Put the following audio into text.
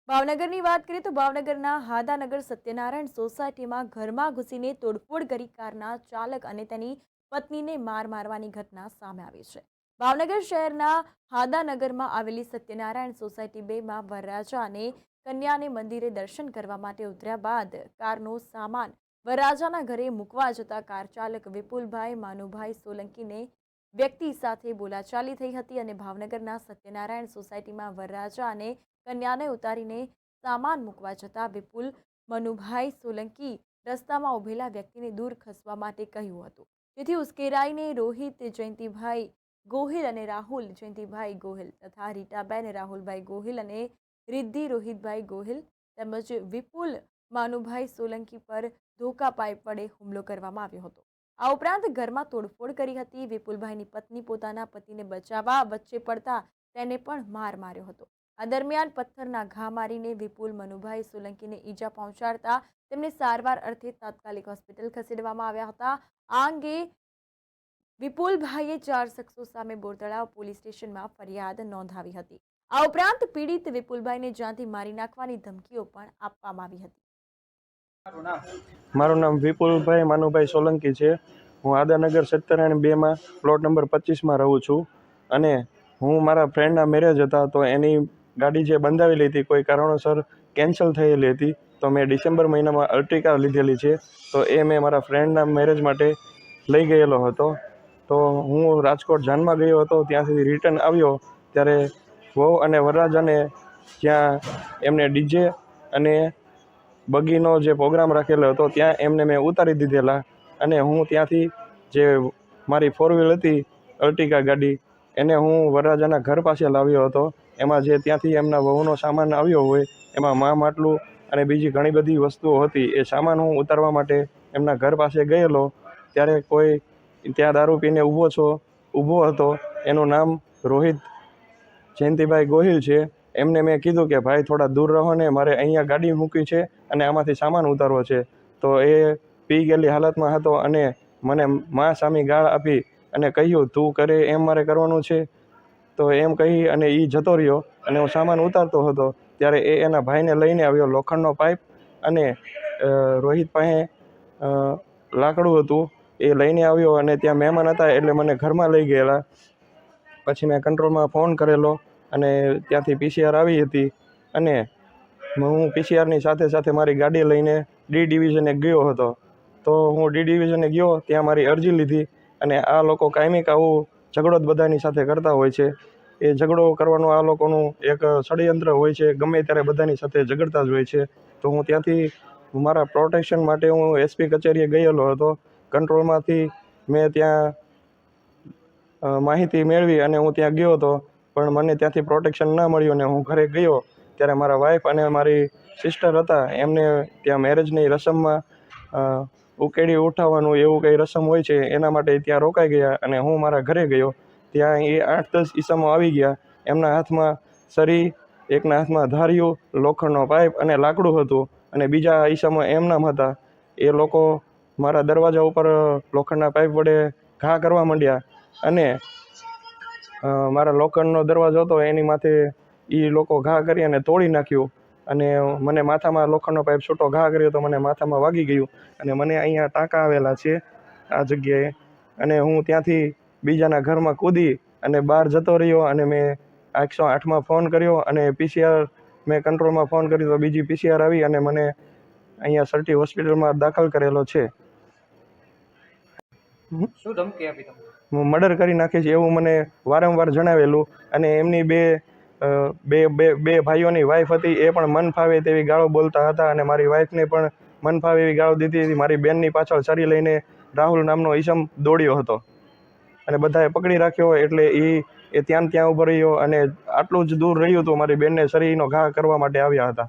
ભાવનગરની વાત કરીએ તો ભાવનગરના હાદાનગર સત્યનારાયણ સોસાયટીમાં ઘરમાં ઘૂસીને તોડફોડ કરી કારના ચાલક અને તેની પત્નીને મારવાની ઘટના સામે આવી છે। ભાવનગર શહેરના હાદાનગરમાં આવેલી સત્યનારાયણ સોસાયટી 2માં વરરાજા અને કન્યાને મંદિરે દર્શન કરવા માટે ઉતર્યા બાદ કારનો સામાન વરરાજાના ઘરે મૂકવા જતા કાર ચાલક વિપુલભાઈ માનુભાઈ સોલંકીને વ્યક્તિ સાથે બોલાચાલી થઈ હતી અને ભાવનગરના સત્યનારાયણ સોસાયટીમાં વરરાજા અને કન્યાને ઉતારીને સામાન મૂકવા જતા વિપુલ મનુભાઈ સોલંકી રસ્તામાં ઉભેલા વ્યક્તિને દૂર ખસવા માટે કહ્યું હતું, જેથી ઉશ્કેરાઈને રોહિત જયંતિભાઈ ગોહિલ અને રાહુલ જયંતિભાઈ ગોહિલ તથા રીટાબેન રાહુલભાઈ ગોહિલ અને રિદ્ધિ રોહિતભાઈ ગોહિલ તેમજ વિપુલ માનુભાઈ સોલંકી પર ધોકા પાઇપ વડે હુમલો કરવામાં આવ્યો હતો। આ ઉપરાંત ઘરમાં તોડફોડ કરી હતી। વિપુલભાઈની પત્ની પોતાના પતિને બચાવવા વચ્ચે પડતા તેને પણ માર માર્યો હતો। આ દરમિયાન પથ્થરના ઘા મારીને વિપુલ મનુભાઈ સોલંકીને ઈજા પહોંચાડતા તેમને સારવાર અર્થે તાત્કાલિક હોસ્પિટલ ખસેડવામાં આવ્યા હતા। આ અંગે વિપુલભાઈએ 4 શખ્સો સામે બોરતળાવ પોલીસ સ્ટેશનમાં ફરિયાદ નોંધાવી હતી। આ ઉપરાંત પીડિત વિપુલભાઈને જાનથી મારી નાખવાની ધમકીઓ પણ આપવામાં આવી હતી। મારું નામ વિપુલભાઈ માનુભાઈ સોલંકી છે। હું આદાનગર સત્યનારાયણ 2માં પ્લોટ નંબર 25માં રહું છું અને હું મારા ફ્રેન્ડના મેરેજ હતા તો એની ગાડી જે બંધાવેલી હતી કોઈ કારણોસર કેન્સલ થયેલી હતી, તો મેં ડિસેમ્બર મહિનામાં અર્ટિકા લીધેલી છે। તો એ મેં મારા ફ્રેન્ડના મેરેજ માટે લઈ ગયેલો હતો। તો હું રાજકોટ જાનમાં ગયો હતો, ત્યાંથી રિટર્ન આવ્યો ત્યારે વહુ અને વરરાજાને જ્યાં એમને ડીજે અને બગીનો જે પ્રોગ્રામ રાખેલો હતો ત્યાં એમને મેં ઉતારી દીધેલા અને હું ત્યાંથી જે મારી 4 વ્હીલ હતી અર્ટિકા ગાડી એને હું વરરાજાના ઘર પાસે લાવ્યો હતો। એમાં જે ત્યાંથી એમના વહુનો સામાન આવ્યો હોય એમાં માટલું અને બીજી ઘણી બધી વસ્તુઓ હતી, એ સામાન હું ઉતારવા માટે એમના ઘર પાસે ગયેલો ત્યારે કોઈ ત્યાં દારૂ પીને ઊભો હતો, એનું નામ રોહિત જયંતિભાઈ ગોહિલ છે। એમને મેં કીધું કે ભાઈ થોડા દૂર રહો ને, મારે અહીંયા ગાડી મૂકી છે અને આમાંથી સામાન ઉતારવો છે। તો એ પી ગયેલી હાલતમાં હતો અને મને મા સામી ગાળ આપી અને કહ્યું તું કરે એમ મારે કરવાનું છે। તો એમ કહી અને એ જતો રહ્યો અને હું સામાન ઉતારતો હતો ત્યારે એ એના ભાઈને લઈને આવ્યો લોખંડનો પાઇપ અને રોહિત પાસે લાકડું હતું એ લઈને આવ્યો અને ત્યાં મહેમાન હતા એટલે મને ઘરમાં લઈ ગયેલા। પછી મેં કંટ્રોલમાં ફોન કરેલો અને ત્યાંથી પીસીઆર આવી હતી અને હું પીસીઆરની સાથે સાથે મારી ગાડી લઈને ડી ડિવિઝને ગયો હતો। તો હું ડી ડિવિઝને ગયો, ત્યાં મારી અરજી લીધી અને આ લોકો કાયમિક આવું ઝઘડો જ બધાની સાથે કરતા હોય છે। એ ઝઘડો કરવાનું આ લોકોનું એક ષડયંત્ર હોય છે, ગમે ત્યારે બધાની સાથે ઝઘડતા જ હોય છે। તો હું ત્યાંથી મારા પ્રોટેક્શન માટે હું એસપી કચેરીએ ગયેલો હતો। કંટ્રોલમાંથી મેં ત્યાં માહિતી મેળવી અને હું ત્યાં ગયો હતો, પણ મને ત્યાંથી પ્રોટેક્શન ના મળ્યું અને હું ઘરે ગયો ત્યારે મારા વાઈફ અને મારી સિસ્ટર હતા એમને ત્યાં મેરેજની રસમમાં ઉકેડી ઉઠાવવાનું એવું કંઈ રસમ હોય છે એના માટે ત્યાં રોકાઈ ગયા અને હું મારા ઘરે ગયો। ત્યાં એ 8-10 ઈસમો આવી ગયા, એમના હાથમાં સરી, એકના હાથમાં ધાર્યું, લોખંડનો પાઇપ અને લાકડું હતું અને બીજા ઈસમો એમનામ હતા। એ લોકો મારા દરવાજા ઉપર લોખંડના પાઇપ વડે ઘા કરવા માંડ્યા અને મારા લોખંડનો દરવાજો હતો એની માથે એ લોકો ઘા કરી અને તોડી નાખ્યું અને મને માથામાં લોખંડનો પાઇપ છૂટો ઘા કર્યો તો મને માથામાં વાગી ગયું અને મને અહીંયા ટાંકા આવેલા છે આ જગ્યાએ। અને હું ત્યાંથી બીજાના ઘરમાં કૂદી અને બહાર જતો રહ્યો અને મેં 108માં ફોન કર્યો અને પીસીઆર મેં કંટ્રોલમાં ફોન કર્યો તો બીજી પીસીઆર આવી અને મને અહીંયા સરટી હોસ્પિટલમાં દાખલ કરેલો છે। શું ધમકી આપી તમને? હું મર્ડર કરી નાખીશ એવું મને વારંવાર જણાવેલું અને એમની બે ભાઈઓની વાઈફ હતી એ પણ મન ફાવે તેવી ગાળો બોલતા હતા અને મારી વાઈફને પણ મન ફાવે એવી ગાળો દીધી હતી। મારી બેનની પાછળ સરી લઈને રાહુલ નામનો ઈસમ દોડ્યો હતો અને બધાએ પકડી રાખ્યો એટલે એ ત્યાં ઊભો રહ્યો અને આટલું જ દૂર રહ્યું હતું મારી બેનને સરીનો ઘા કરવા માટે આવ્યા હતા।